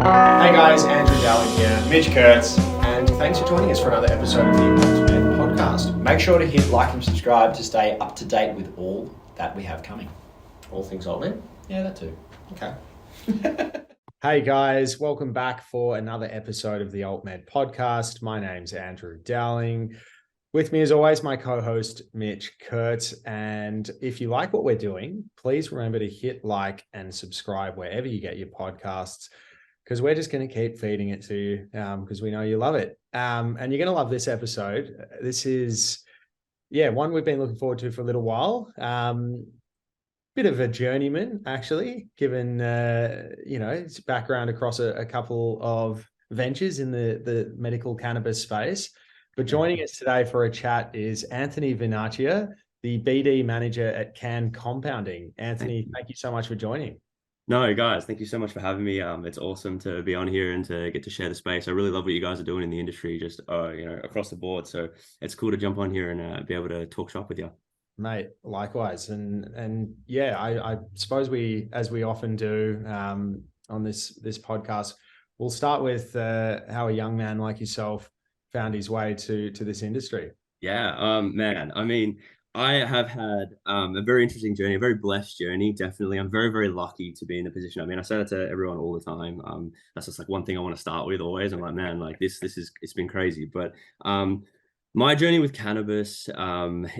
Hey guys, Andrew Dowling here, Mitch Kurtz, and thanks for joining us for another episode of the AltMed podcast. Make sure to hit like and subscribe to stay up to date with all that we have coming. All things AltMed? Yeah, that too. Okay. Hey guys, welcome back for another episode of the AltMed podcast. My name's Andrew Dowling. With me as always, my co-host Mitch Kurtz. And if you like what we're doing, please remember to hit like and subscribe wherever you get your podcasts, because we're just going to keep feeding it to you because we know you love it. And you're going to love this episode. This is, one we've been looking forward to for a little while. Bit of a journeyman, actually, given, his background across a couple of ventures in the medical cannabis space. But joining us today for a chat is Anthony Vinaccia, the BD manager at Cann Compounding. Anthony, thank you so much for joining. No, guys, thank you so much for having me. It's awesome to be on here and to get to share the space. I really love what you guys are doing in the industry, just across the board. So it's cool to jump on here and be able to talk shop with you. Mate, likewise. And I suppose as we often do on this podcast, we'll start with how a young man like yourself found his way to this industry. Yeah, man. I mean, I have had a very interesting journey, a very blessed journey. Definitely, I'm very, very lucky to be in the position. I mean, I say that to everyone all the time. That's just like one thing I want to start with always. I'm like, man, like it's been crazy. But my journey with cannabis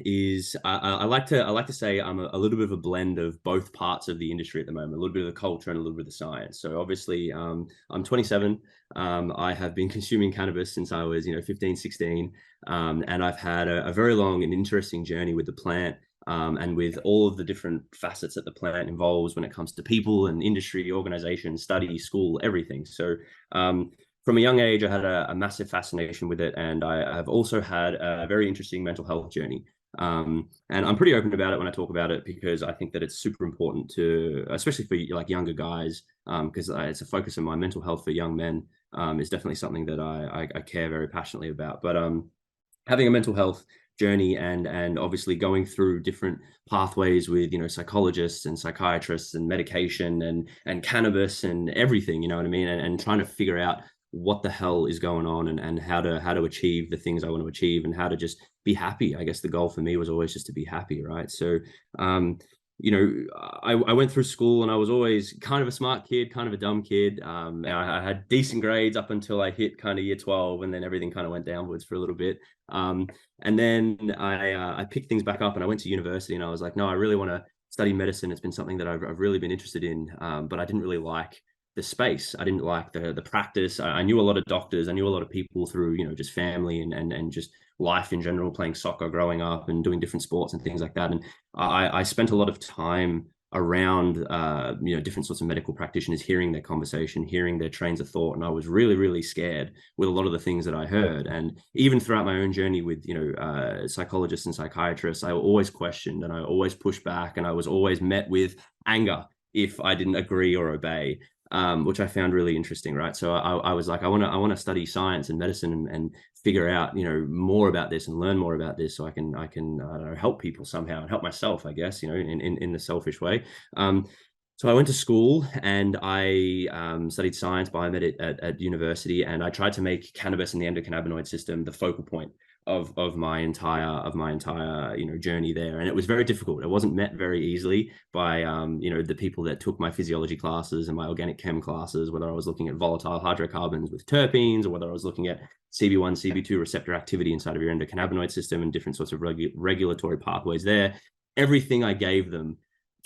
is I like to say I'm a little bit of a blend of both parts of the industry at the moment, a little bit of the culture and a little bit of the science. So obviously, I'm 27. I have been consuming cannabis since I was 15, 16. And I've had a very long and interesting journey with the plant and with all of the different facets that the plant involves when it comes to people and industry, organization, study, school, everything. So from a young age, I had a massive fascination with it. And I have also had a very interesting mental health journey. And I'm pretty open about it when I talk about it, because I think that it's super important to, especially for like younger guys, because it's a focus of my mental health for young men is definitely something that I care very passionately about. But having a mental health journey and obviously going through different pathways with psychologists and psychiatrists and medication and cannabis and everything, you know what I mean, and trying to figure out what the hell is going on and how to achieve the things I want to achieve and how to just be happy. I guess the goal for me was always just to be happy, right? So I went through school and I was always kind of a smart kid, kind of a dumb kid. I had decent grades up until I hit kind of year 12, and then everything kind of went downwards for a little bit. And then I picked things back up and I went to university and I was like, no, I really want to study medicine. It's been something that I've really been interested in, but I didn't really like the space. I didn't like the practice. I knew a lot of doctors. I knew a lot of people through, just family and just life in general, playing soccer growing up and doing different sports and things like that. And I spent a lot of time around, different sorts of medical practitioners, hearing their conversation, hearing their trains of thought. And I was really, really scared with a lot of the things that I heard. And even throughout my own journey with, psychologists and psychiatrists, I always questioned and I always pushed back, and I was always met with anger if I didn't agree or obey. Which I found really interesting, right? So I was like, I want to study science and medicine and figure out, more about this and learn more about this, so I can help people somehow and help myself, I guess, in the selfish way. So I went to school and I studied science, biomed at university, and I tried to make cannabis and the endocannabinoid system the focal point of my entire journey there. And it was very difficult. It wasn't met very easily by the people that took my physiology classes and my organic chem classes, whether I was looking at volatile hydrocarbons with terpenes or whether I was looking at CB1 CB2 receptor activity inside of your endocannabinoid system and different sorts of regulatory pathways there. Everything I gave them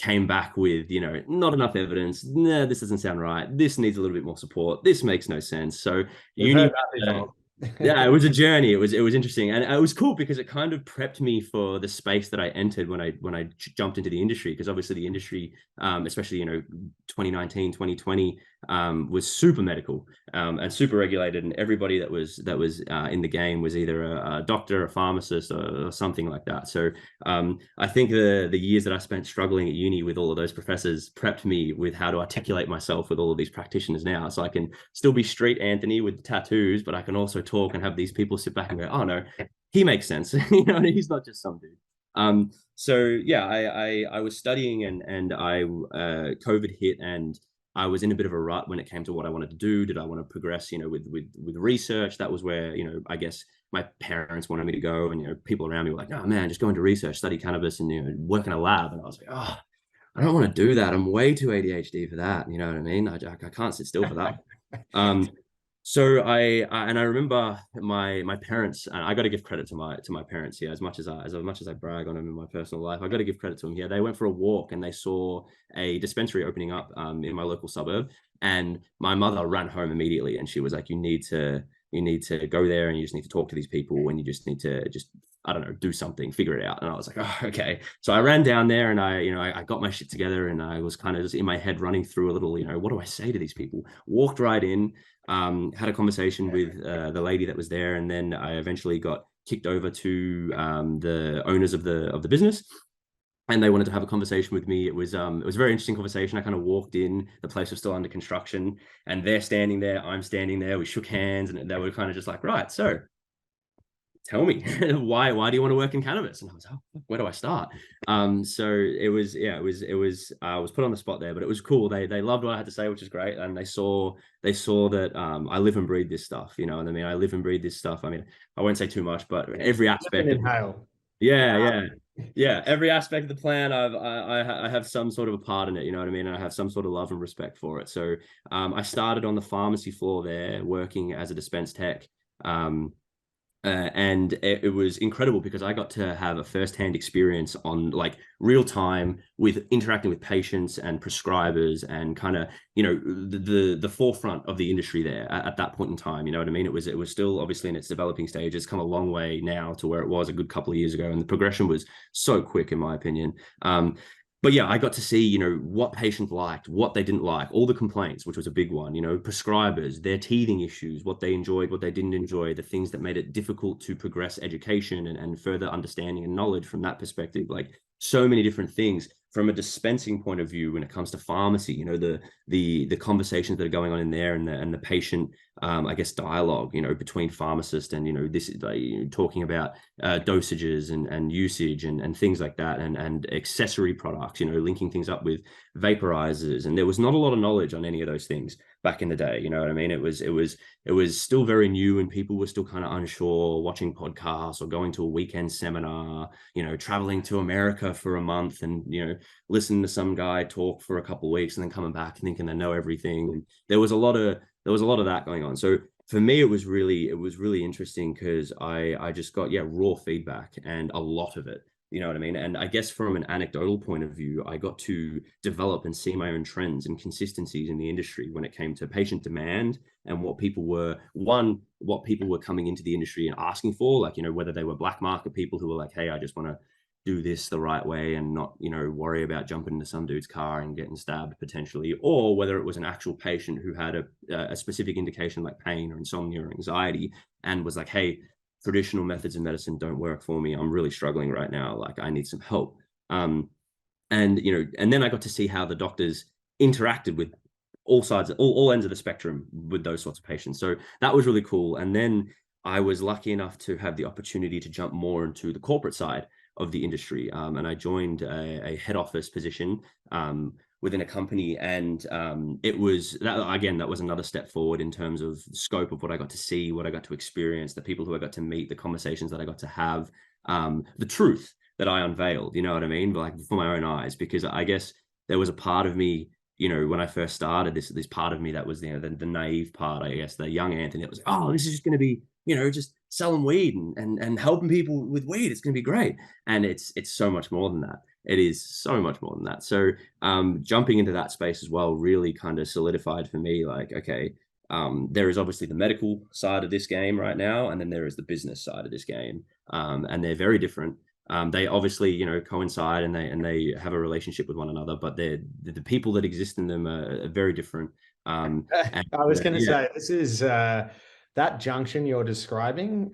came back with, not enough evidence. No, this doesn't sound right. This needs a little bit more support. This makes no sense. So yeah, it was a journey. It was interesting, and it was cool because it kind of prepped me for the space that I entered when I jumped into the industry. Because obviously the industry, especially 2019, 2020, was super medical and super regulated, and everybody that was in the game was either a doctor, a pharmacist, or something like that. So I think the years that I spent struggling at uni with all of those professors prepped me with how to articulate myself with all of these practitioners now. So I can still be street Anthony with the tattoos, but I can also talk and have these people sit back and go, oh no, he makes sense. He's not just some dude. So yeah, I was studying and I COVID hit, and I was in a bit of a rut when it came to what I wanted to do. Did I want to progress, with research? That was where, I guess my parents wanted me to go, and, people around me were like, oh man, just go into research, study cannabis, and, work in a lab. And I was like, oh, I don't want to do that. I'm way too ADHD for that. You know what I mean? I can't sit still for that. So I remember my parents, and I got to give credit to my parents here, as much as I brag on them in my personal life. I got to give credit to them here. They went for a walk and they saw a dispensary opening up in my local suburb, and my mother ran home immediately, and she was like, you need to go there, and you just need to talk to these people, and you just need to I don't know, do something, figure it out. And I was like, oh, okay. So I ran down there, and I got my shit together, and I was kind of just in my head running through a little, what do I say to these people? Walked right in, had a conversation with the lady that was there, and then I eventually got kicked over to the owners of the business, and they wanted to have a conversation with me. It was a very interesting conversation. I kind of walked in, the place was still under construction, and they're standing there, I'm standing there. We shook hands, and they were kind of just like, right, so tell me, why do you want to work in cannabis? And I was like, oh, where do I start? So it was I was put on the spot there, but it was cool. They loved what I had to say, which is great. And they saw that I live and breathe this stuff, you know what I mean? I live and breathe this stuff. I mean, I won't say too much, but every aspect of, every aspect of the plan, I have some sort of a part in it, you know what I mean? And I have some sort of love and respect for it. So I started on the pharmacy floor there, working as a dispense tech. And it was incredible because I got to have a firsthand experience on like real time with interacting with patients and prescribers, and kind of, the forefront of the industry there at that point in time. You know what I mean? It was still obviously in its developing stage. It's come a long way now to where it was a good couple of years ago, and the progression was so quick, in my opinion. But yeah, I got to see, what patients liked, what they didn't like, all the complaints, which was a big one, prescribers, their teething issues, what they enjoyed, what they didn't enjoy, the things that made it difficult to progress education and further understanding and knowledge from that perspective. Like, so many different things from a dispensing point of view when it comes to pharmacy, the conversations that are going on in there, and the patient, I guess, dialogue, between pharmacist and, this is like, talking about dosages and usage and things like that, and accessory products, linking things up with vaporizers. And there was not a lot of knowledge on any of those things back in the day. You know what I mean? It was still very new, and people were still kind of unsure, watching podcasts or going to a weekend seminar, traveling to America for a month, and, listening to some guy talk for a couple of weeks and then coming back thinking they know everything. And there was a lot of that going on. So for me, it was really interesting because I just got raw feedback, and a lot of it. You know what I mean? And I guess from an anecdotal point of view, I got to develop and see my own trends and consistencies in the industry when it came to patient demand, and what people were coming into the industry and asking for, like, whether they were black market people who were like, hey, I just want to do this the right way and not, worry about jumping into some dude's car and getting stabbed potentially, or whether it was an actual patient who had a specific indication like pain or insomnia or anxiety, and was like, hey, traditional methods of medicine don't work for me. I'm really struggling right now. Like, I need some help. And then I got to see how the doctors interacted with all sides, all ends of the spectrum with those sorts of patients. So that was really cool. And then I was lucky enough to have the opportunity to jump more into the corporate side of the industry. And I joined a head office position within a company, and it was that was another step forward in terms of scope of what I got to see, what I got to experience, the people who I got to meet, the conversations that I got to have, the truth that I unveiled, you know what I mean? Like, for my own eyes, because I guess there was a part of me, when I first started, this part of me that was, the naive part, I guess, the young Anthony that was, oh, this is just going to be, just selling weed and helping people with weed. It's going to be great. And it's so much more than that. It is so much more than that. So jumping into that space as well really kind of solidified for me, like, okay, there is obviously the medical side of this game right now, and then there is the business side of this game. And they're very different. They obviously, coincide, and they have a relationship with one another, but the people that exist in them are very different. I was going to say, this is that junction you're describing.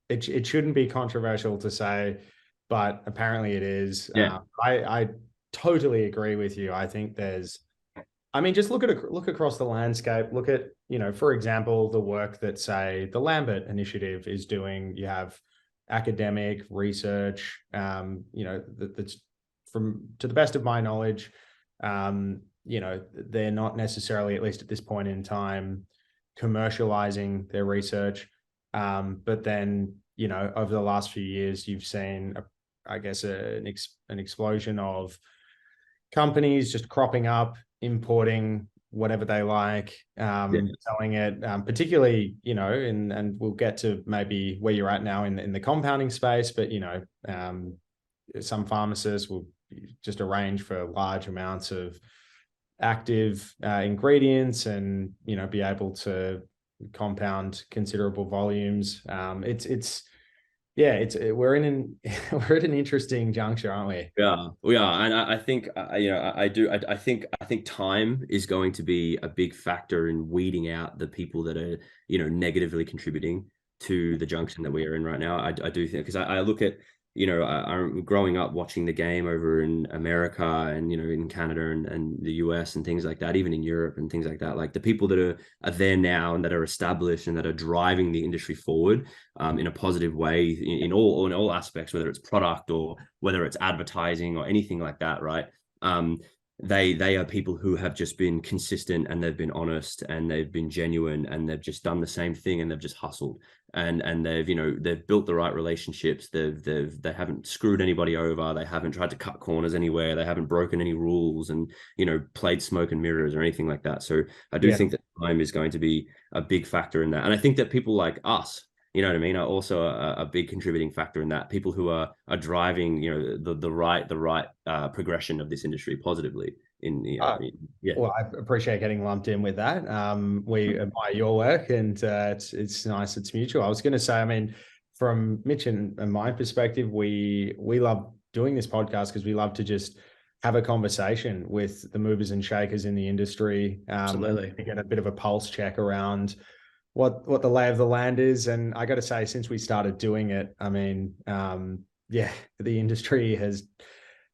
It shouldn't be controversial to say, but apparently it is. I totally agree with you. I think just look across the landscape. Look at, for example, the work that, say, the Lambert Initiative is doing. You have academic research, that's, from, to the best of my knowledge, they're not necessarily, at least at this point in time, commercializing their research. But then, over the last few years, you've seen, an explosion of companies just cropping up, importing whatever they like, selling it, particularly, and we'll get to maybe where you're at now in the compounding space, but, some pharmacists will just arrange for large amounts of active ingredients and, be able to compound considerable volumes. We're in we're at an interesting juncture, aren't we? Yeah, we are, and I think I think time is going to be a big factor in weeding out the people that are negatively contributing to the junction that we are in right now. I do think, because I look at I'm growing up watching the game over in America and in Canada and the US and things like that, even in Europe and things like that. Like the people that are there now and that are established and that are driving the industry forward in a positive way in all aspects, whether it's product or whether it's advertising or anything like that, right? They are people who have just been consistent and they've been honest and they've been genuine and they've just done the same thing and they've just hustled and they've built the right relationships. They haven't screwed anybody over. They haven't tried to cut corners anywhere. They haven't broken any rules and played smoke and mirrors or anything like that. So I do think that time is going to be a big factor in that. And I think that people like us, you know what I mean, are also a big contributing factor in that. People who are driving, the right progression of this industry positively. Well, I appreciate getting lumped in with that. We admire your work, and it's nice. It's mutual. I was going to say, I mean, from Mitch and my perspective, we love doing this podcast because we love to just have a conversation with the movers and shakers in the industry. Absolutely, get a bit of a pulse check around what the lay of the land is. And I got to say, since we started doing it, I mean, the industry has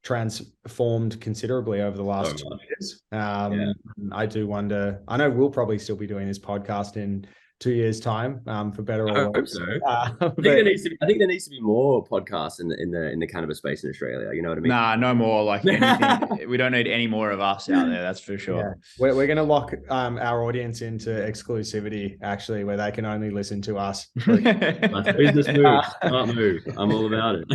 transformed considerably over the last 2 years. I do wonder, I know we'll probably still be doing this podcast in 2 years' time, for better or worse. So. I think there needs to be more podcasts in the cannabis space in Australia. You know what I mean? Nah, no more. Like anything. We don't need any more of us out there. That's for sure. Yeah. We're going to lock our audience into exclusivity, actually, where they can only listen to us. That's a business move, smart move. I'm all about it.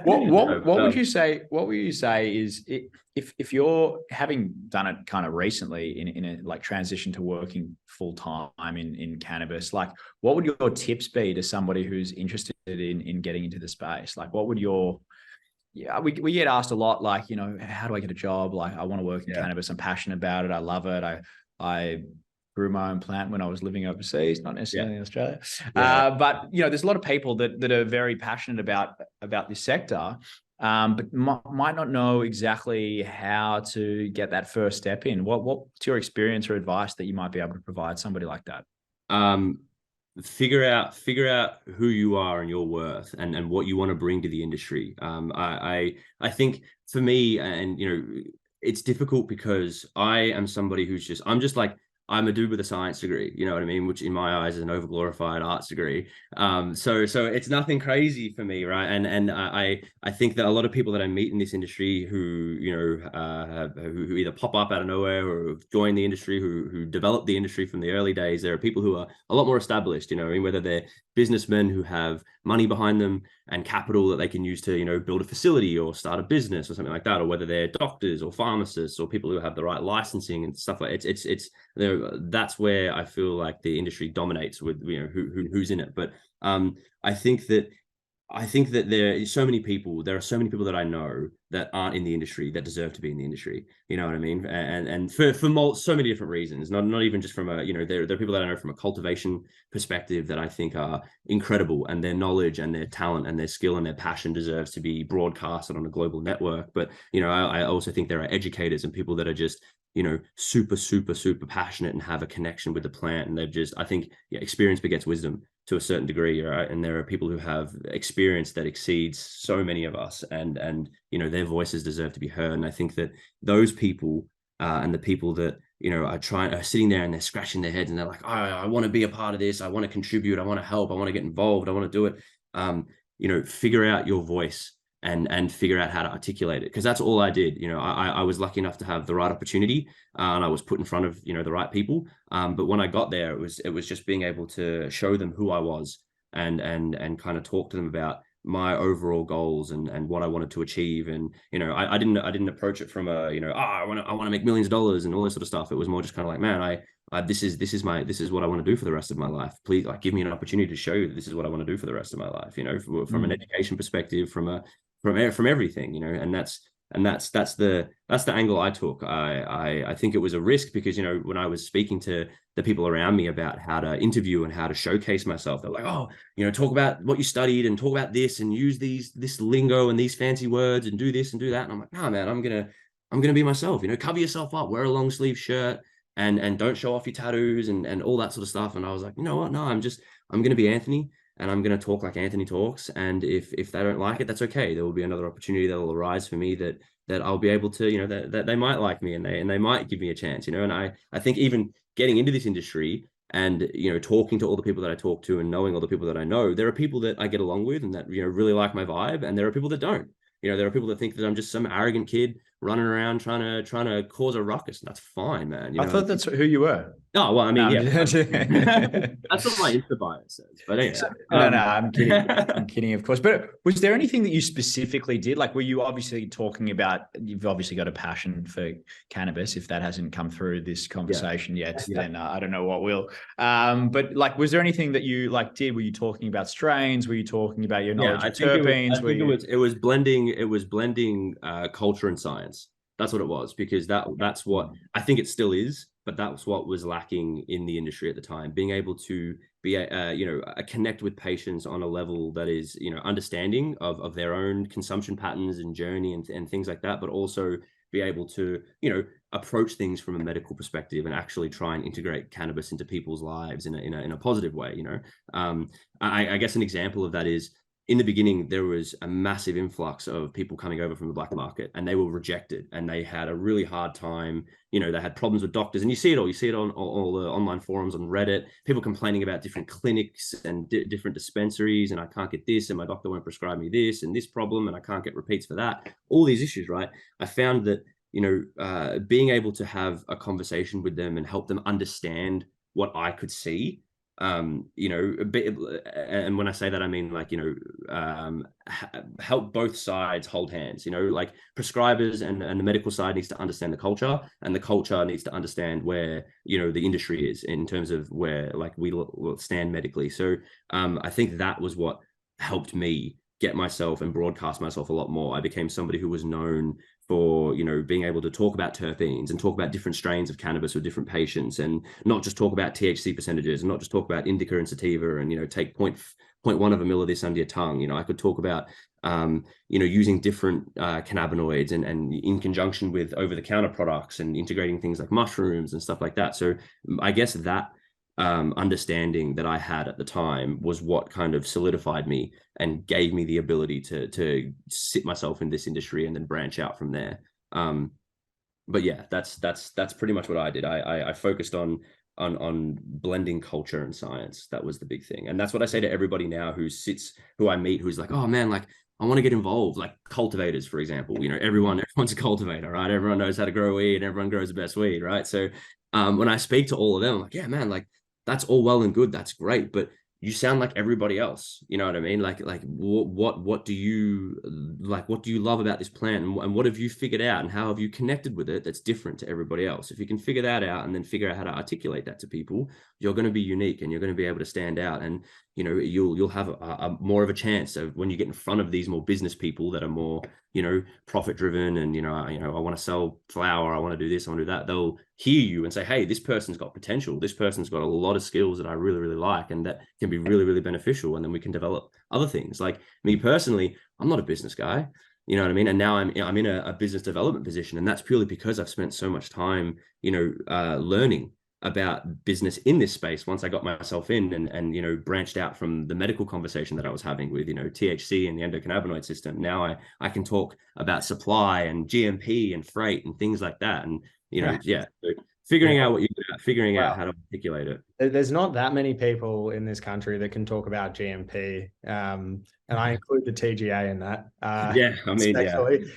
What would you say? What would you say is if you're having done it kind of recently in a like transition to working full time in cannabis, like what would your tips be to somebody who's interested in getting into the space? Like what would we get asked a lot, like, how do I get a job? Like I want to work in cannabis. I'm passionate about it. I love it. I grew my own plant when I was living overseas, not necessarily in Australia. But there's a lot of people that are very passionate about this sector. But might not know exactly how to get that first step in. What's your experience or advice that you might be able to provide somebody like that? Figure out who you are and your worth and what you want to bring to the industry. I think for me, and it's difficult because I am somebody I'm a dude with a science degree, you know what I mean? Which in my eyes is an overglorified arts degree. So it's nothing crazy for me, right? And I think that a lot of people that I meet in this industry who who either pop up out of nowhere or have joined the industry, who developed the industry from the early days, there are people who are a lot more established, whether they're businessmen who have money behind them and capital that they can use to, build a facility or start a business or something like that, or whether they're doctors or pharmacists or people who have the right licensing and stuff like it. That's where I feel like the industry dominates with who's in it. But I think that there are so many people that I know that aren't in the industry that deserve to be in the industry. You know what I mean? And for so many different reasons, not even just from there are people that I know from a cultivation perspective that I think are incredible, and their knowledge and their talent and their skill and their passion deserves to be broadcasted on a global network. But, I also think there are educators and people that are just, super, super, super passionate and have a connection with the plant. And I think experience begets wisdom to a certain degree, right? And there are people who have experience that exceeds so many of us, and their voices deserve to be heard. And I think that those people and the people that are sitting there and they're scratching their heads and they're like, I want to be a part of this, I want to contribute, I want to help, I want to get involved, I want to do it. Figure out your voice and figure out how to articulate it, because that's all I did. I was lucky enough to have the right opportunity, and I was put in front of the right people. But when I got there, it was just being able to show them who I was and kind of talk to them about my overall goals and what I wanted to achieve. And I didn't approach it from a I want to make millions of dollars and all this sort of stuff. It was more just kind of like, man, this is what I want to do for the rest of my life. Please, like, give me an opportunity to show you that this is what I want to do for the rest of my life. From an education perspective, from everything. And that's the angle I took. I think it was a risk because when I was speaking to the people around me about how to interview and how to showcase myself, they're like, oh, talk about what you studied and talk about this and use this lingo and these fancy words and do this and do that. And I'm like, nah, man, I'm gonna be myself. Cover yourself up, wear a long sleeve shirt, and don't show off your tattoos and all that sort of stuff. And I was like, you know what? No, I'm gonna be Anthony. And I'm going to talk like Anthony talks. And if they don't like it, that's okay. There will be another opportunity that will arise for me that I'll be able to, that they might like me and they might give me a chance, And I think even getting into this industry and, talking to all the people that I talk to and knowing all the people that I know, there are people that I get along with and that, really like my vibe. And there are people that don't. There are people that think that I'm just some arrogant kid running around trying to cause a ruckus. And that's fine, man. I thought that's who you were. Oh, well, I mean, no, yeah. That's what my Insta bio says. But anyway. No, I'm kidding. I'm kidding, of course. But was there anything that you specifically did? Like, were you obviously talking about, you've obviously got a passion for cannabis. If that hasn't come through this conversation yet, then I don't know what will. But like, was there anything that you did? Were you talking about strains? Were you talking about your knowledge of terpenes? It was blending culture and science. That's what it was, because that's what I think it still is, but that's what was lacking in the industry at the time. Being able to be connect with patients on a level that is understanding of their own consumption patterns and journey and things like that, but also be able to approach things from a medical perspective and actually try and integrate cannabis into people's lives in a positive way. I guess an example of that is, in the beginning, there was a massive influx of people coming over from the black market, and they were rejected, and they had a really hard time. They had problems with doctors, and you see it on all the online forums on Reddit, people complaining about different clinics and different dispensaries, and I can't get this, and my doctor won't prescribe me this and this problem, and I can't get repeats for that. All these issues, right? I found that, being able to have a conversation with them and help them understand what I could see, and when I say that, I mean help both sides hold hands. Like prescribers and the medical side needs to understand the culture, and the culture needs to understand where the industry is in terms of where we will stand medically. So I think that was what helped me get myself and broadcast myself a lot more. I became somebody who was known for being able to talk about terpenes and talk about different strains of cannabis with different patients, and not just talk about THC percentages, and not just talk about indica and sativa and take 0.1 of a mil of this under your tongue. I could talk about using different cannabinoids and in conjunction with over-the-counter products and integrating things like mushrooms and stuff like that. So I guess that understanding that I had at the time was what kind of solidified me and gave me the ability to sit myself in this industry and then branch out from there. But yeah, that's pretty much what I did. I focused on blending culture and science. That was the big thing. And that's what I say to everybody now who I meet, who's like, oh man, I want to get involved, like cultivators, for example. Everyone's a cultivator, right? Everyone knows how to grow weed, and everyone grows the best weed, right? So when I speak to all of them, I'm like, yeah, man, that's all well and good. That's great. But you sound like everybody else. You know what I mean? What do you love about this plant, and what have you figured out, and how have you connected with it that's different to everybody else? If you can figure that out and then figure out how to articulate that to people, you're going to be unique, and you're going to be able to stand out, and you'll have a more of a chance of when you get in front of these more business people that are more profit driven, and I want to sell flour, I want to do this, I want to do that. They'll hear you and say, hey, this person's got potential, this person's got a lot of skills that I really, really like, and that can be really, really beneficial, and then we can develop other things. Like me personally, I'm not a business guy, you know what I mean? And now I'm in a business development position, and that's purely because I've spent so much time learning about business in this space once I got myself in and branched out from the medical conversation that I was having with THC and the endocannabinoid system. Now I can talk about supply and GMP and freight and things like that. And figuring Yeah. out what you figuring out Well, how to articulate it. there's not that many people in this country that can talk about GMP, and I include the TGA in that. Yeah, I mean, yeah. Respectfully.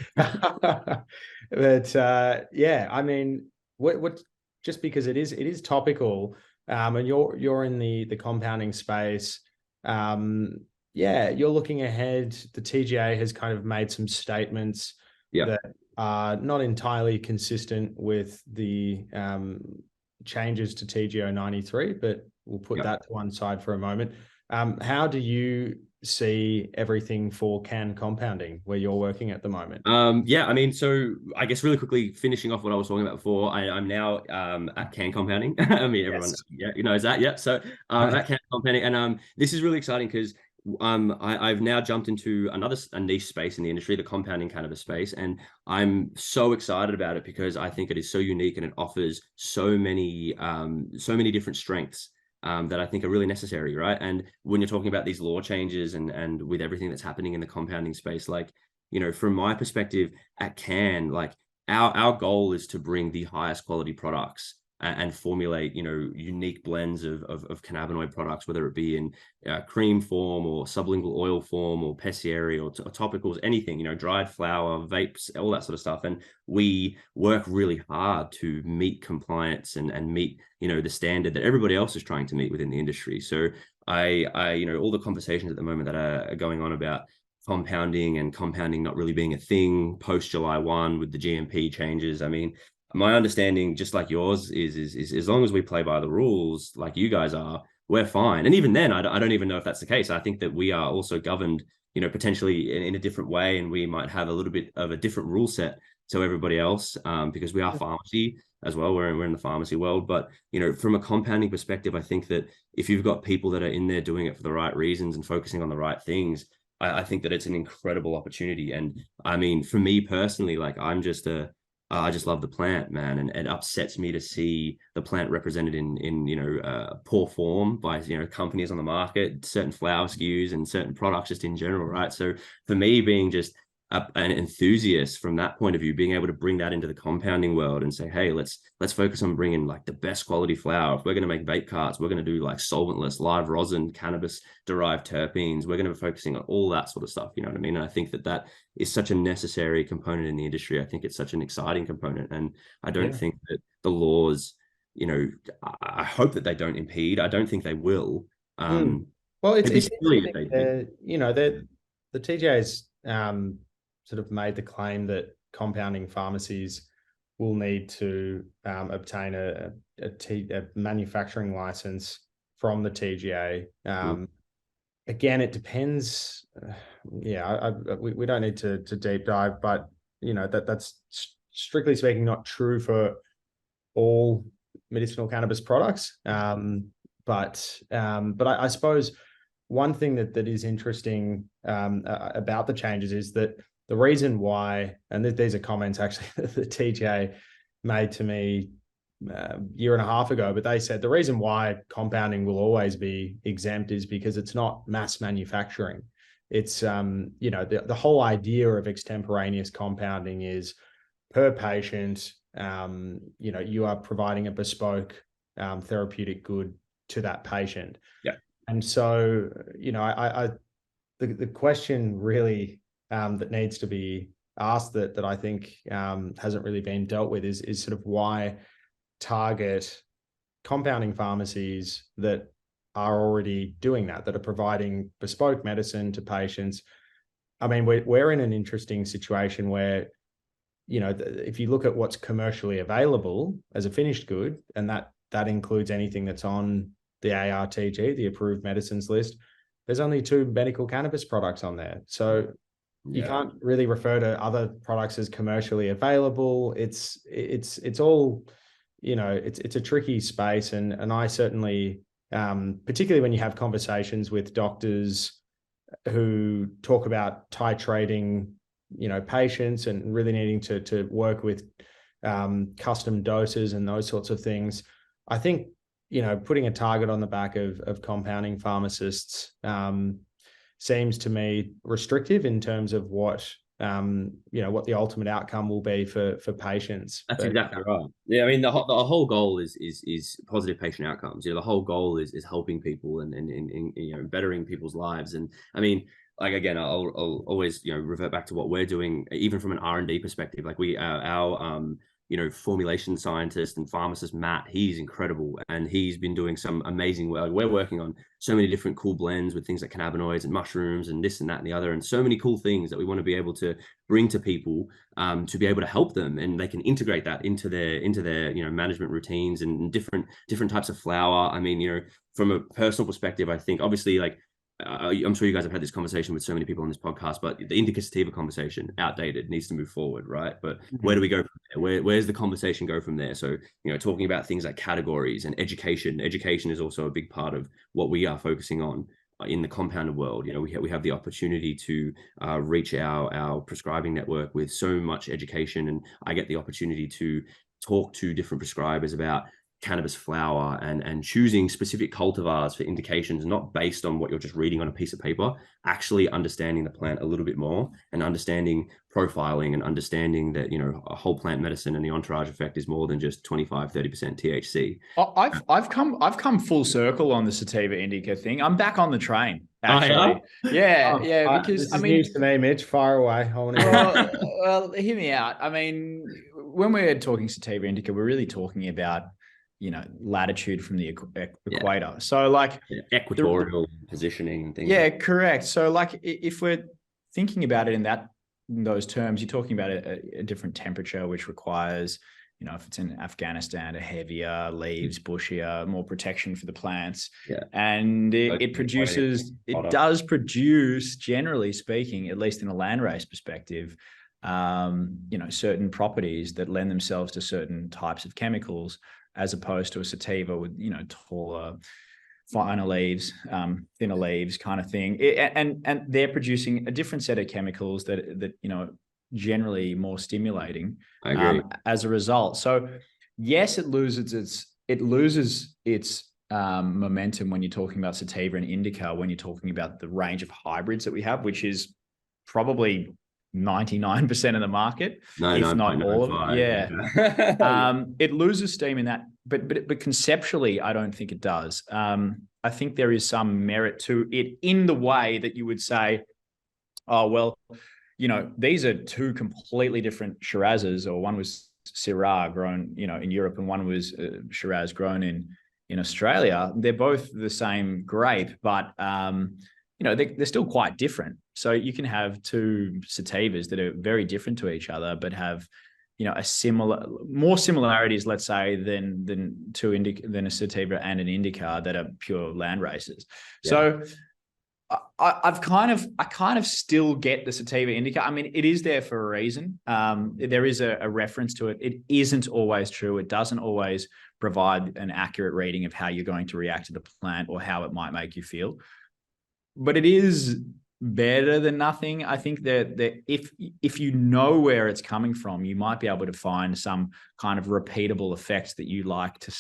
But yeah, I mean, what just because it is topical, and you're in the compounding space, yeah, you're looking ahead. The TGA has kind of made some statements Yeah. that are not entirely consistent with the changes to TGO 93, but we'll put that to one side for a moment. How do you see everything for Cann Compounding where you're working at the moment? Yeah, I mean, so I guess really quickly finishing off what I was talking about before, I'm now at Cann Compounding. I mean, everyone, Yes. knows that. Yeah, so at Cann Compounding, and this is really exciting because I've now jumped into a niche space in the industry, the compounding cannabis space, and I'm so excited about it because I think it is so unique and it offers so many different strengths that I think are really necessary, right? And when you're talking about these law changes and with everything that's happening in the compounding space, like, from my perspective at Cann, like our goal is to bring the highest quality products and formulate, unique blends of cannabinoid products, whether it be in cream form or sublingual oil form or pessiary or topicals, anything, dried flower, vapes, all that sort of stuff. And we work really hard to meet compliance and meet, the standard that everybody else is trying to meet within the industry. So I all the conversations at the moment that are going on about compounding and compounding not really being a thing post July 1 with the GMP changes. I mean, my understanding, just like yours, is as long as we play by the rules, like you guys are, we're fine. And even then, I don't even know if that's the case. I think that we are also governed, potentially in a different way, and we might have a little bit of a different rule set to everybody else, because we are pharmacy as well. We're in the pharmacy world, but from a compounding perspective, I think that if you've got people that are in there doing it for the right reasons and focusing on the right things, I think that it's an incredible opportunity. And I mean, for me personally, like I just love the plant, man, and it upsets me to see the plant represented in poor form by companies on the market, certain flower SKUs and certain products just in general, right? So for me, being just an enthusiast from that point of view, being able to bring that into the compounding world and say, hey, let's focus on bringing like the best quality flower. If we're going to make vape carts, we're going to do like solventless, live rosin, cannabis derived terpenes. We're going to be focusing on all that sort of stuff. You know what I mean? And I think that is such a necessary component in the industry. I think it's such an exciting component, and I don't think that the laws, I hope that they don't impede. I don't think they will. Well, it's silly if they do. The TGA's sort of made the claim that compounding pharmacies will need to obtain a manufacturing license from the TGA. Again, it depends. We don't need to deep dive, but that's strictly speaking not true for all medicinal cannabis products. But I suppose one thing that is interesting about the changes is that the reason why, and these are comments actually that the TGA made to me a year and a half ago, but they said the reason why compounding will always be exempt is because it's not mass manufacturing. It's the whole idea of extemporaneous compounding is per patient. You are providing a bespoke therapeutic good to that patient. Yeah. And so, the question really that needs to be asked that I think hasn't really been dealt with is sort of why target compounding pharmacies that are already doing that are providing bespoke medicine to patients. I mean, we're in an interesting situation where, if you look at what's commercially available as a finished good, and that includes anything that's on the ARTG, the approved medicines list, there's only 2 medical cannabis products on there. So you can't really refer to other products as commercially available. It's all, it's a tricky space. And I certainly, particularly when you have conversations with doctors who talk about titrating, patients and really needing to work with custom doses and those sorts of things, I think, putting a target on the back of compounding pharmacists seems to me restrictive in terms of what what the ultimate outcome will be for patients. That's exactly right. Yeah, I mean the whole goal is positive patient outcomes. The whole goal is helping people and bettering people's lives. And I mean, like again, I'll always revert back to what we're doing, even from an R&D perspective. Like our formulation scientist and pharmacist Matt, he's incredible, and he's been doing some amazing work. We're working on so many different cool blends with things like cannabinoids and mushrooms and this and that and the other, and so many cool things that we want to be able to bring to people to be able to help them, and they can integrate that into their management routines and different types of flower. I mean, from a personal perspective, I think obviously like I'm sure you guys have had this conversation with so many people on this podcast, but the indica sativa conversation, outdated, needs to move forward, right? But where do we go from there? Where's the conversation go from there? So, talking about things like categories and education. Education is also a big part of what we are focusing on in the compounded world. We have the opportunity to reach our prescribing network with so much education, and I get the opportunity to talk to different prescribers about cannabis flower and choosing specific cultivars for indications, not based on what you're just reading on a piece of paper, actually understanding the plant a little bit more and understanding profiling and understanding that, a whole plant medicine and the entourage effect is more than just 25-30% THC. I've come full circle on the sativa indica thing. I'm back on the train, actually. Yeah. Because this is news to me, Mitch. Fire away. Well, hear me out. I mean, when we're talking sativa indica, we're really talking about latitude from the equator. So like equatorial positioning and things. Yeah, correct. So like if we're thinking about it in those terms, you're talking about a different temperature, which requires, if it's in Afghanistan, a heavier leaves, bushier, more protection for the plants. Yeah. And it does produce, generally speaking, at least in a landrace perspective, certain properties that lend themselves to certain types of chemicals, as opposed to a sativa with, taller, finer leaves, thinner leaves kind of thing. And they're producing a different set of chemicals that generally more stimulating as a result. So yes, it loses its momentum when you're talking about sativa and indica, when you're talking about the range of hybrids that we have, which is probably 99% of the market, if not all of it. Yeah. It loses steam in that, but conceptually, I don't think it does. I think there is some merit to it in the way that you would say, oh, well, these are two completely different Shirazes, or one was Syrah grown, in Europe, and one was Shiraz grown in Australia. They're both the same grape, but they're still quite different. So you can have two sativas that are very different to each other, but have, more similarities, let's say, than a sativa and an indica that are pure land races. Yeah. So I kind of still get the sativa indica. I mean, it is there for a reason. There is a reference to it. It isn't always true. It doesn't always provide an accurate reading of how you're going to react to the plant or how it might make you feel. But it is better than nothing. I think that if you know where it's coming from, you might be able to find some kind of repeatable effects that you like to.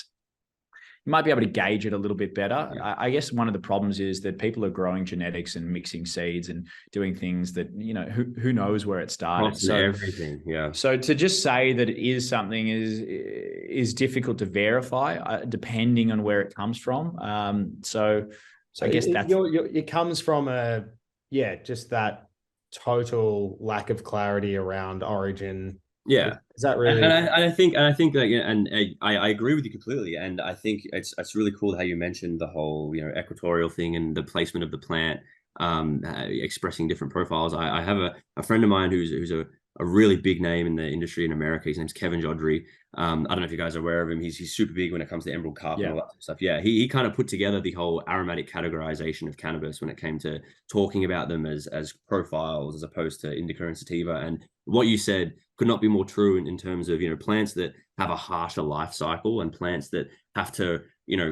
You might be able to gauge it a little bit better. Yeah. I guess one of the problems is that people are growing genetics and mixing seeds and doing things that, who knows where it started. So everything, yeah. So to just say that it is something is difficult to verify, depending on where it comes from. So I guess it comes from just that total lack of clarity around origin. Yeah, is that really? And I think that, I agree with you completely. And I think it's really cool how you mentioned the whole equatorial thing and the placement of the plant, expressing different profiles. I have a friend of mine who's a really big name in the industry in America. His name's Kevin Jodrey. I don't know if you guys are aware of him. He's super big when it comes to emerald carp and all that stuff. Yeah, he kind of put together the whole aromatic categorization of cannabis when it came to talking about them as profiles as opposed to indica and sativa. And what you said could not be more true in terms of plants that have a harsher life cycle and plants that have to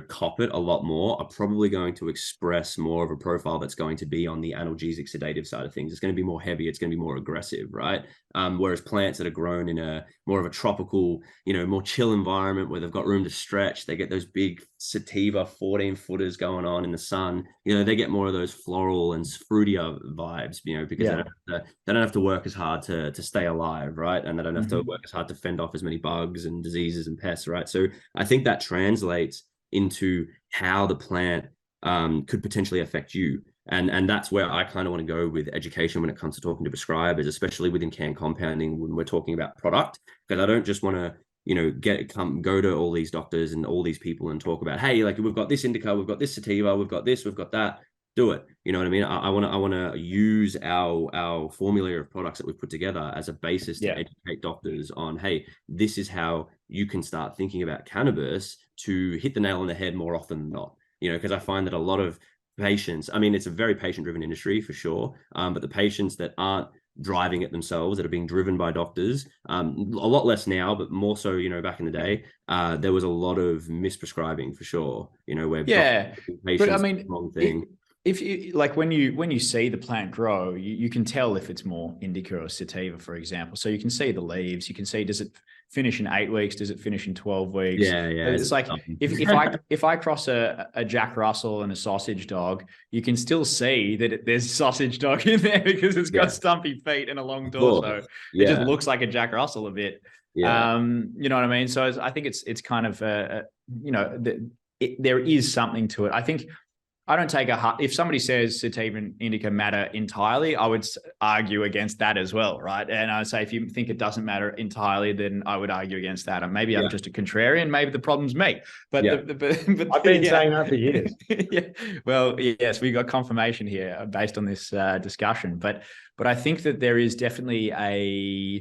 cop it a lot more are probably going to express more of a profile that's going to be on the analgesic sedative side of things. It's going to be more heavy. It's going to be more aggressive, right? Whereas plants that are grown in a more of a tropical, more chill environment where they've got room to stretch, they get those big sativa 14 footers going on in the sun, you know, they get more of those floral and fruitier vibes, you know, because they don't have to work as hard to stay alive, right? And they don't have to work as hard to fend off as many bugs and diseases and pests, right? So I think that translates into how the plant could potentially affect you. And that's where I kind of want to go with education when it comes to talking to prescribers, especially within Cann Compounding when we're talking about product, because I don't just want to, you know, go to all these doctors and all these people and talk about, hey, like we've got this indica, we've got this sativa, we've got this, we've got that. Do it. You know what I mean? I want to use our formula of products that we've put together as a basis to educate doctors on, hey, this is how you can start thinking about cannabis to hit the nail on the head more often than not. You know, because I find that a lot of patients, I mean, it's a very patient-driven industry for sure, but the patients that aren't driving it themselves, that are being driven by doctors, a lot less now, but more so, you know, back in the day, there was a lot of misprescribing for sure, you know, where patients, but I mean, wrong thing. If you like when you see the plant grow, you can tell if it's more indica or sativa, for example. So you can see the leaves, you can see, does it finish in 8 weeks? Does it finish in 12 weeks? Yeah. It's like if I cross a Jack Russell and a sausage dog, you can still see that there's sausage dog in there because it's got stumpy feet and a long torso. It just looks like a Jack Russell a bit. You know what I mean? So I think it's kind of you know, there is something to it. I think I don't take if somebody says sativa and indica matter entirely, I would argue against that as well, right? And I would say if you think it doesn't matter entirely, then I would argue against that. And maybe I'm just a contrarian. Maybe the problem's me. But, but I've been saying that for years. Well, yes, we got confirmation here based on this discussion. But I think that there is definitely I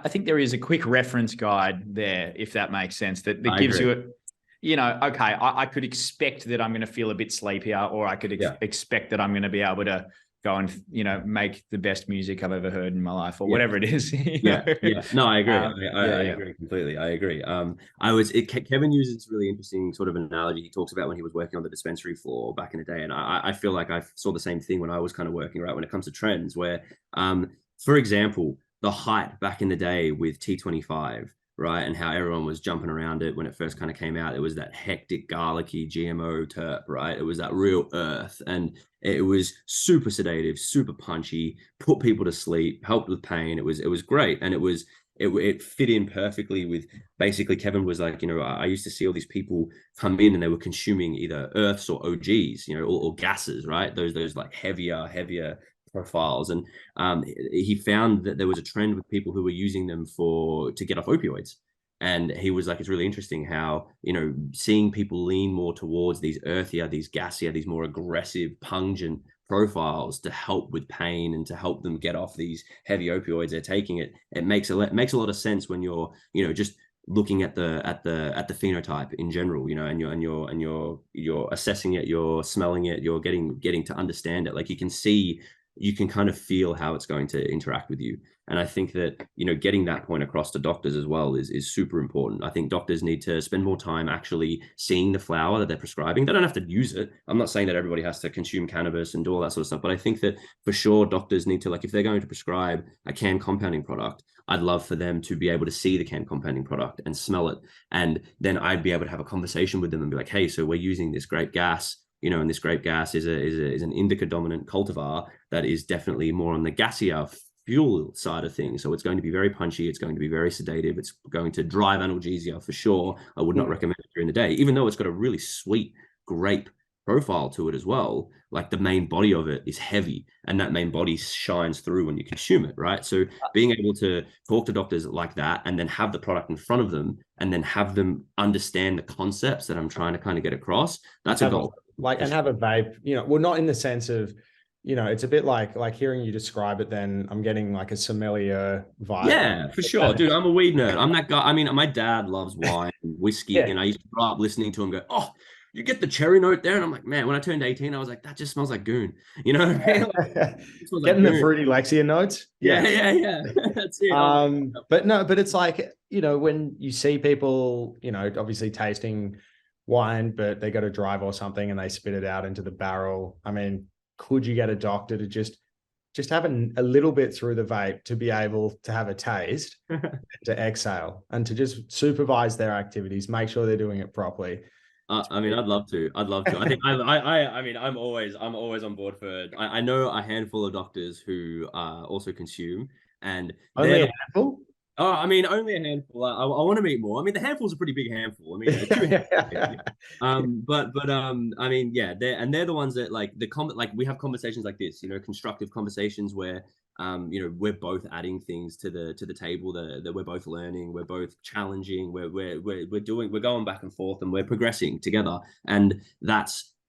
think there is a quick reference guide there, if that makes sense, that gives you a, you know, okay, I could expect that I'm going to feel a bit sleepier, or I could expect that I'm going to be able to go and, you know, make the best music I've ever heard in my life, or whatever it is. No, I agree. I agree completely. I agree. Kevin uses this really interesting sort of analogy. He talks about when he was working on the dispensary floor back in the day. And I feel like I saw the same thing when I was kind of working, right, when it comes to trends where, for example, the hype back in the day with T25, right, and how everyone was jumping around it when it first kind of came out. It was that hectic, garlicky GMO terp, right? It was that real earth, and it was super sedative, super punchy, put people to sleep, helped with pain. It was great, and it fit in perfectly with basically Kevin was like, you know, I used to see all these people come in and they were consuming either earths or OGs, you know, or gases, right? Those like heavier profiles, and he found that there was a trend with people who were using them to get off opioids. And he was like, it's really interesting how, you know, seeing people lean more towards these earthier, these gassier, these more aggressive, pungent profiles to help with pain and to help them get off these heavy opioids they're taking. It makes a lot of sense when you're, you know, just looking at the phenotype in general, you know, and you're assessing it, you're smelling it, you're getting to understand it. Like you can kind of feel how it's going to interact with you. And I think that, you know, getting that point across to doctors as well is super important. I think doctors need to spend more time actually seeing the flower that they're prescribing. They don't have to use it. I'm not saying that everybody has to consume cannabis and do all that sort of stuff, but I think that for sure doctors need to, like, if they're going to prescribe a Cann Compounding product, I'd love for them to be able to see the Cann Compounding product and smell it. And then I'd be able to have a conversation with them and be like, hey, so we're using this grape gas, you know, and this grape gas is an indica dominant cultivar that is definitely more on the gassier fuel side of things. So it's going to be very punchy. It's going to be very sedative. It's going to drive analgesia for sure. I would not recommend it during the day, even though it's got a really sweet grape profile to it as well. Like the main body of it is heavy, and that main body shines through when you consume it, right? So being able to talk to doctors like that and then have the product in front of them and then have them understand the concepts that I'm trying to kind of get across, that's a goal. And have a vape, you know, well, not in the sense of, you know, it's a bit like hearing you describe it, then I'm getting like a sommelier vibe. Yeah, for sure. Dude, I'm a weed nerd. I'm that guy. I mean, my dad loves wine and whiskey, and I used to grow up listening to him go, oh, you get the cherry note there. And I'm like, man, when I turned 18, I was like, that just smells like goon. You know what I mean? Like, getting the fruity Lexia notes. Yeah. That's it. But it's like, you know, when you see people, you know, obviously tasting wine, but they got to drive or something and they spit it out into the barrel. I mean, could you get a doctor to just just have a little bit through the vape to be able to have a taste, to exhale, and to just supervise their activities, make sure they're doing it properly. I mean, I'd love to. I think I mean, I'm always on board for it. I know a handful of doctors who also consume, and Only a handful? Oh, I mean, only a handful. I want to meet more. I mean, the handful's a pretty big handful. I mean, two handfuls. But I mean, yeah, they're the ones that like we have conversations like this, constructive conversations where we're both adding things to the table that we're both learning, we're both challenging, we're going back and forth, and we're progressing together. And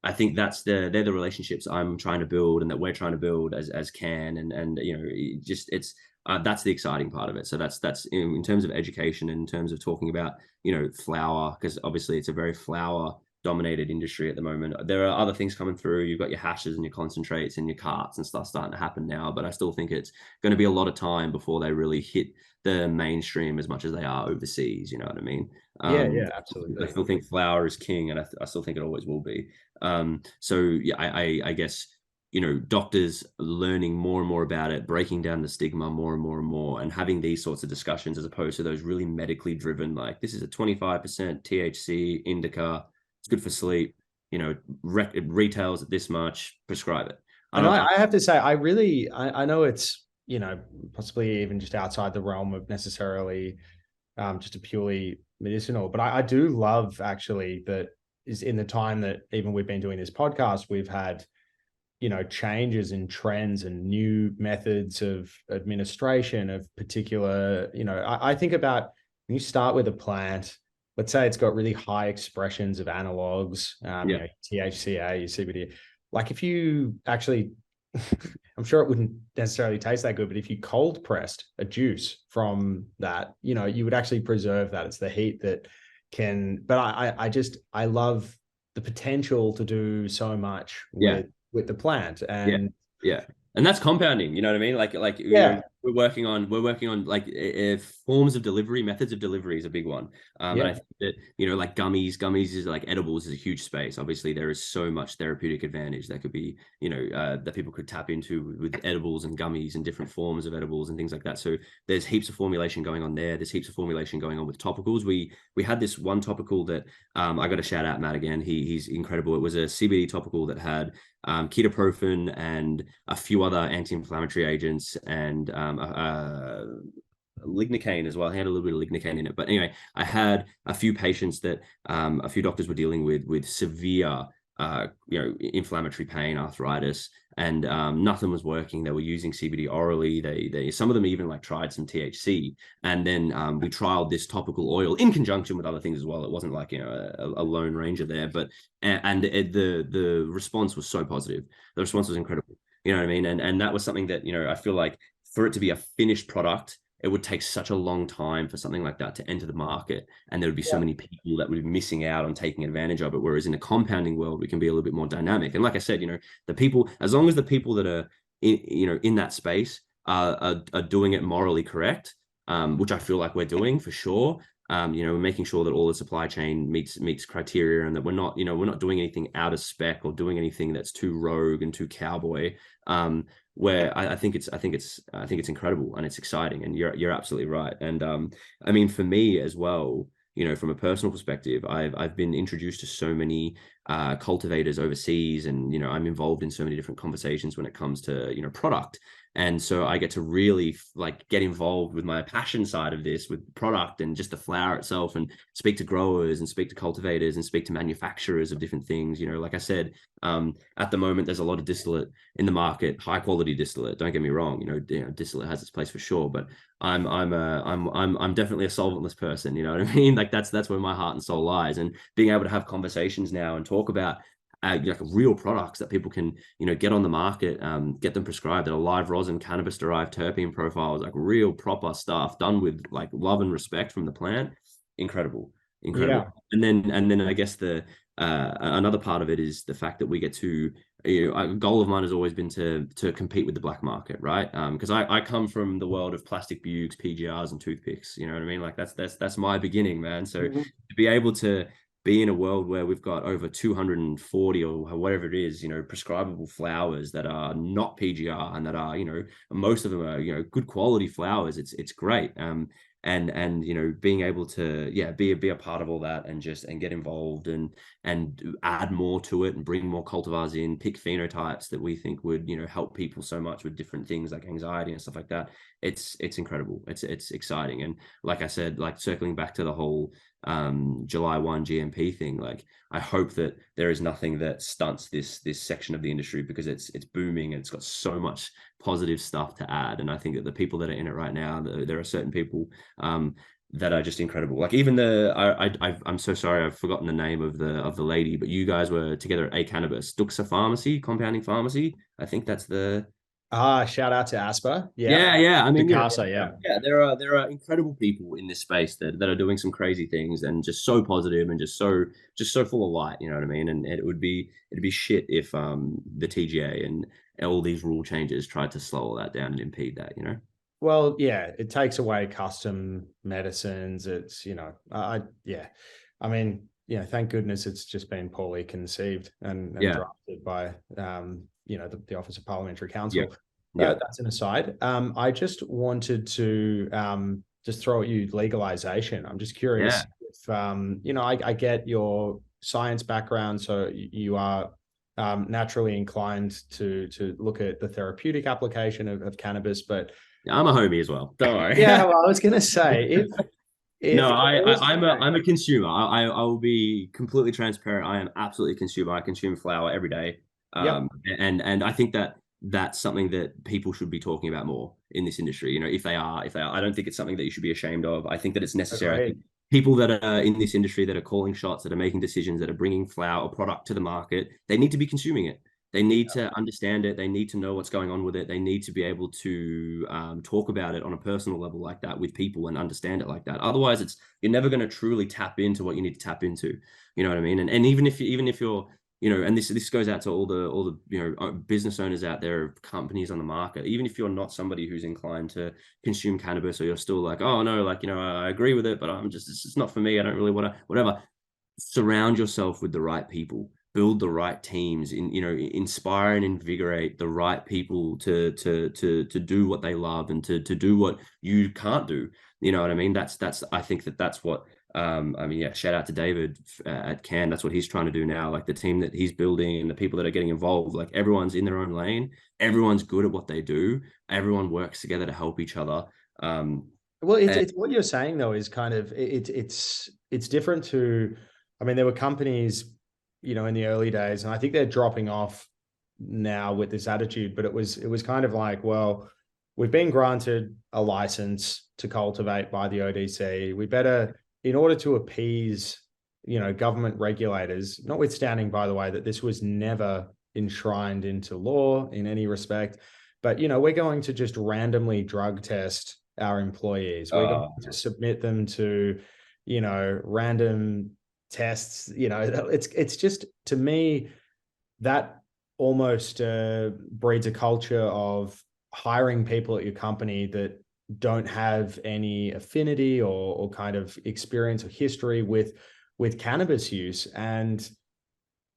I think they're the relationships I'm trying to build and that we're trying to build as Cann, and it's that's the exciting part of it. So that's in terms of education, in terms of talking about flower, because obviously it's a very flower dominated industry at the moment. There are other things coming through. You've got your hashes and your concentrates and your carts and stuff starting to happen now, but I still think it's going to be a lot of time before they really hit the mainstream as much as they are overseas. You know what I mean? Yeah, absolutely. I still think flower is king, and I still think it always will be. So yeah, I guess doctors learning more and more about it, breaking down the stigma more and more and more, and having these sorts of discussions as opposed to those really medically driven, like this is a 25% THC indica, it's good for sleep, it retails at this much, prescribe it. I have to say, I know it's, possibly even just outside the realm of necessarily just a purely medicinal, but I do love actually that is in the time that even we've been doing this podcast, we've had changes in trends and new methods of administration of particular, I think about when you start with a plant, let's say it's got really high expressions of analogs, THCA, your CBD. Like if you actually, I'm sure it wouldn't necessarily taste that good, but if you cold pressed a juice from that, you would actually preserve that. It's the heat that can, but I love the potential to do so much with the plant. And and that's compounding, you know what I mean? Like we're working on like forms of delivery, methods of delivery is a big one. And I think that like gummies is like edibles is a huge space. Obviously there is so much therapeutic advantage that could be that people could tap into with edibles and gummies and different forms of edibles and things like that. So there's heaps of formulation going on there. There's heaps of formulation going on with topicals. We had this one topical that I got to shout out Matt again. He's incredible. It was a CBD topical that had ketoprofen and a few other anti-inflammatory agents and lignocaine as well. I had a little bit of lignocaine in it. But anyway, I had a few patients that a few doctors were dealing with severe inflammatory pain, arthritis, and nothing was working. They were using CBD orally. They some of them even like tried some THC, and then we trialed this topical oil in conjunction with other things as well. It wasn't like a lone ranger there, but the response was so positive. The response was incredible. You know what I mean? And that was something that I feel like for it to be a finished product, it would take such a long time for something like that to enter the market, and there would be so many people that would be missing out on taking advantage of it. Whereas in the compounding world, we can be a little bit more dynamic. And like I said, the people, as long as the people that are in that space are doing it morally correct, which I feel like we're doing for sure. We're making sure that all the supply chain meets criteria, and that we're not doing anything out of spec or doing anything that's too rogue and too cowboy. Where I think it's incredible and it's exciting, and you're absolutely right. And I mean, for me as well, from a personal perspective, I've been introduced to so many cultivators overseas, and I'm involved in so many different conversations when it comes to product. And so I get to really get involved with my passion side of this, with product and just the flower itself, and speak to growers and speak to cultivators and speak to manufacturers of different things. Like I said, at the moment, there's a lot of distillate in the market, high quality distillate. Don't get me wrong, distillate has its place for sure, but I'm definitely a solventless person. You know what I mean? Like that's where my heart and soul lies. And being able to have conversations now and talk about real products that people can get on the market, get them prescribed, that are live rosin, cannabis derived terpene profiles, like real proper stuff done with like love and respect from the plant. Incredible. And then I guess the another part of it is the fact that we get to a goal of mine has always been to compete with the black market, right? Because I come from the world of plastic bugs, PGRs, and toothpicks. You know what I mean? Like that's my beginning, man. So to be able to be in a world where we've got over 240 or whatever it is, prescribable flowers that are not PGR and that are, most of them are, good quality flowers. It's great. And being able to be a part of all that and get involved and add more to it and bring more cultivars in, pick phenotypes that we think would help people so much with different things like anxiety and stuff like that. It's incredible. It's exciting. And like I said, like circling back to the whole July 1 GMP thing, like I hope that there is nothing that stunts this section of the industry, because it's booming and it's got so much positive stuff to add. And I think that the people that are in it right now, there are certain people that are just incredible. Like even I'm so sorry, I've forgotten the name of the lady, but you guys were together at Cannabis, Duxa Pharmacy, Compounding Pharmacy. I think that's the shout out to Asper. Yeah. I mean, Picasa, yeah. There are incredible people in this space that are doing some crazy things and just so positive and just so full of light. You know what I mean? And it'd be shit if the TGA and all these rule changes tried to slow all that down and impede that. Well, yeah, it takes away custom medicines. It's I mean, thank goodness it's just been poorly conceived and drafted by the Office of Parliamentary Counsel. That's an aside. I just wanted to just throw at you legalization. I'm just curious if I get your science background, so you are naturally inclined to look at the therapeutic application of cannabis, but I'm a homie as well. Don't worry. Yeah, well, I was going to say I'm a consumer. I will be completely transparent. I am absolutely a consumer. I consume flower every day. And I think that's something that people should be talking about more in this industry. If they are, I don't think it's something that you should be ashamed of. I think that it's necessary. I think people that are in this industry, that are calling shots, that are making decisions, that are bringing flower or product to the market, they need to be consuming it. They need to understand it. They need to know what's going on with it. They need to be able to talk about it on a personal level like that with people and understand it like that. Otherwise, you're never going to truly tap into what you need to tap into. You know what I mean? And even if you're, and this goes out to all the business owners out there, companies on the market. Even if you're not somebody who's inclined to consume cannabis, or you're still like, oh no, I agree with it, but it's not for me. I don't really want to. Whatever. Surround yourself with the right people. Build the right teams, inspire and invigorate the right people to do what they love and to do what you can't do. You know what I mean? I think that's what shout out to David at Cann. That's what he's trying to do now. Like the team that he's building and the people that are getting involved, like everyone's in their own lane. Everyone's good at what they do. Everyone works together to help each other. Well, it's what you're saying though is kind of it's different to. I mean, there were companies, in the early days, and I think they're dropping off now with this attitude, but it was kind of like, well, we've been granted a license to cultivate by the ODC. We better, in order to appease, government regulators, notwithstanding, by the way, that this was never enshrined into law in any respect, but, we're going to just randomly drug test our employees. We're going to submit them to, random tests. It's just, to me, that almost breeds a culture of hiring people at your company that don't have any affinity or kind of experience or history with cannabis use. And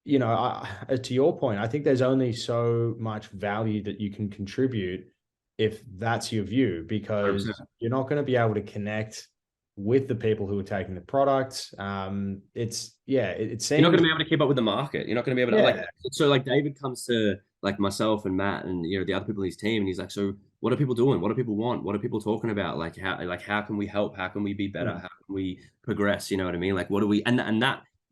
to your point, I think there's only so much value that you can contribute if that's your view, because 100%. You're not going to be able to connect with the people who are taking the products. It seems you're not going to be able to keep up with the market. You're not going to be able to like David comes to like myself and Matt and the other people in his team, and he's like, so what are people doing? What do people want? What are people talking about? Like how can we help? How can we be better? How can we progress? You know what I mean? Like what do we and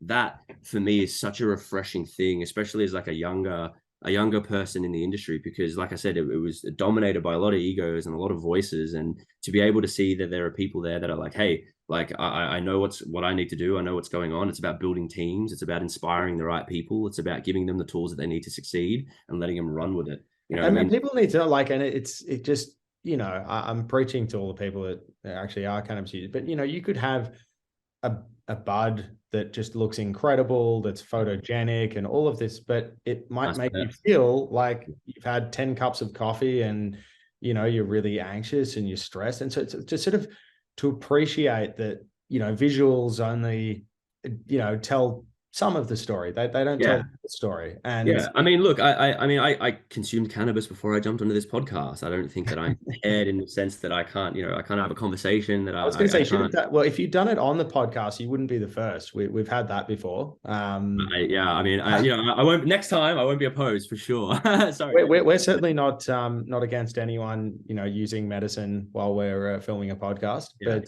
that for me is such a refreshing thing, especially as like a younger person in the industry, because like I said, it was dominated by a lot of egos and a lot of voices, and to be able to see that there are people there that are like, hey, like I know what I need to do. I know what's going on. It's about building teams. It's about inspiring the right people. It's about giving them the tools that they need to succeed and letting them run with it. And people need to and it just, I'm preaching to all the people that actually are cannabis users, but you could have a bud that just looks incredible, that's photogenic and all of this, but it might make you feel like you've had 10 cups of coffee and, you're really anxious and you're stressed. And so it's just sort of to appreciate that, visuals only tell some of the story. They don't tell the story. And I mean, look, I consumed cannabis before I jumped onto this podcast. I don't think that I'm impaired in the sense that I can't have a conversation that I was going to say, if you'd done it on the podcast, you wouldn't be the first. We've had that before. I won't. Next time, I won't be opposed for sure. Sorry, we're certainly not against anyone, using medicine while we're filming a podcast. Yeah.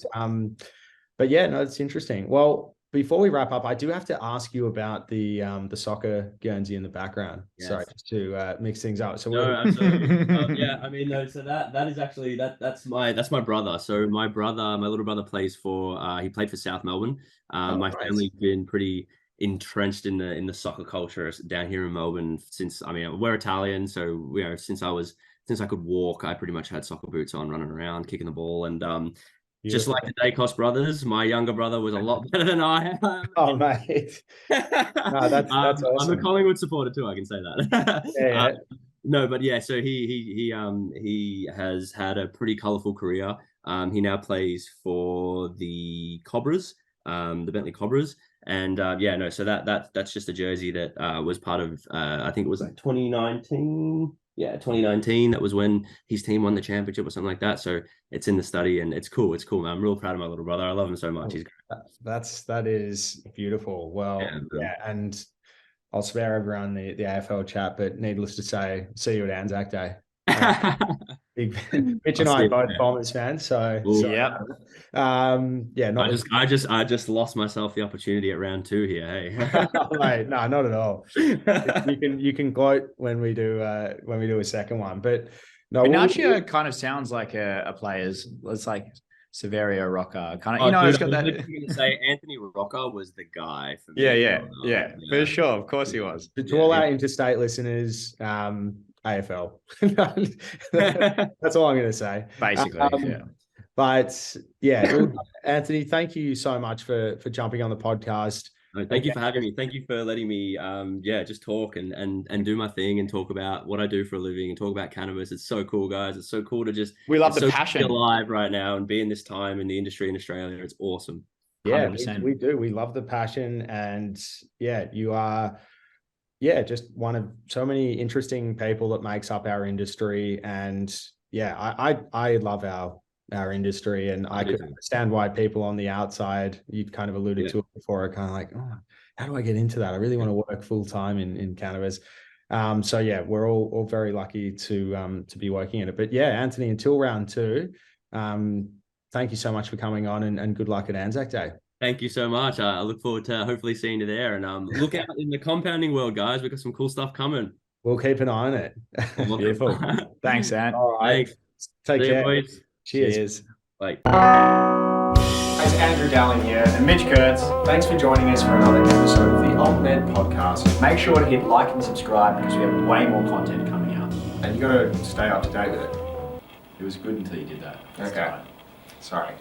But yeah, no, it's interesting. Well, before we wrap up, I do have to ask you about the soccer Guernsey in the background. Yes. Sorry, just to mix things up. So absolutely. So that is actually that's my brother. So my little brother plays for he played for South Melbourne. My family's been pretty entrenched in the soccer culture down here in Melbourne since we're Italian, so since I could walk, I pretty much had soccer boots on, running around, kicking the ball, and just like the Dacos brothers, my younger brother was a lot better than I am. Oh, mate. No, that's awesome. I'm a Collingwood supporter too, I can say that. Yeah. No, but yeah, so he has had a pretty colourful career. He now plays for the Cobras, the Bentley Cobras. And so that's just a jersey that was part of I think it was like 2019. Yeah, 2019. That was when his team won the championship or something like that. So it's in the study, and it's cool. It's cool, man. I'm real proud of my little brother. I love him so much. He's great. That is beautiful. Well, and I'll spare everyone the AFL chat, but needless to say, see you at Anzac Day. Mitch and I are both Bombers fans, so I just lost myself the opportunity at round 2 here. Hey, mate, no, not at all. You can gloat when we do a second one, but no. Vinaccia kind of sounds like a player's. It's like Severio Rocca, kind of. It's got that. You're going to say Anthony Rocca was the guy for me. Yeah, for sure. Of course he was. To all our interstate listeners, AFL. That's all I'm going to say. Basically, But yeah, Anthony, thank you so much for jumping on the podcast. Thank you for having me. Thank you for letting me just talk and do my thing and talk about what I do for a living and talk about cannabis. It's so cool, guys. It's so cool to we love the passion. Be alive right now and be in this time in the industry in Australia. It's awesome. Yeah, we do. We love the passion, and you are just one of so many interesting people that makes up our industry. And I love our industry, and I could understand why people on the outside, you'd kind of alluded to it before, are kind of like, oh, how do I get into that? I really want to work full time in cannabis. We're all very lucky to be working in it. But Anthony, until round 2, thank you so much for coming on, and good luck at Anzac Day. Thank you so much. I look forward to hopefully seeing you there. And look out in the compounding world, guys. We've got some cool stuff coming. We'll keep an eye on it. Beautiful. Thanks, Ant. All right. Thanks. Take care. Boys. Cheers. Bye. It's Andrew Dowling here and Mitch Kurtz. Thanks for joining us for another episode of the AltMed podcast. Make sure to hit like and subscribe because we have way more content coming out. And you got to stay up to date with it. It was good until you did that. Okay. Sorry.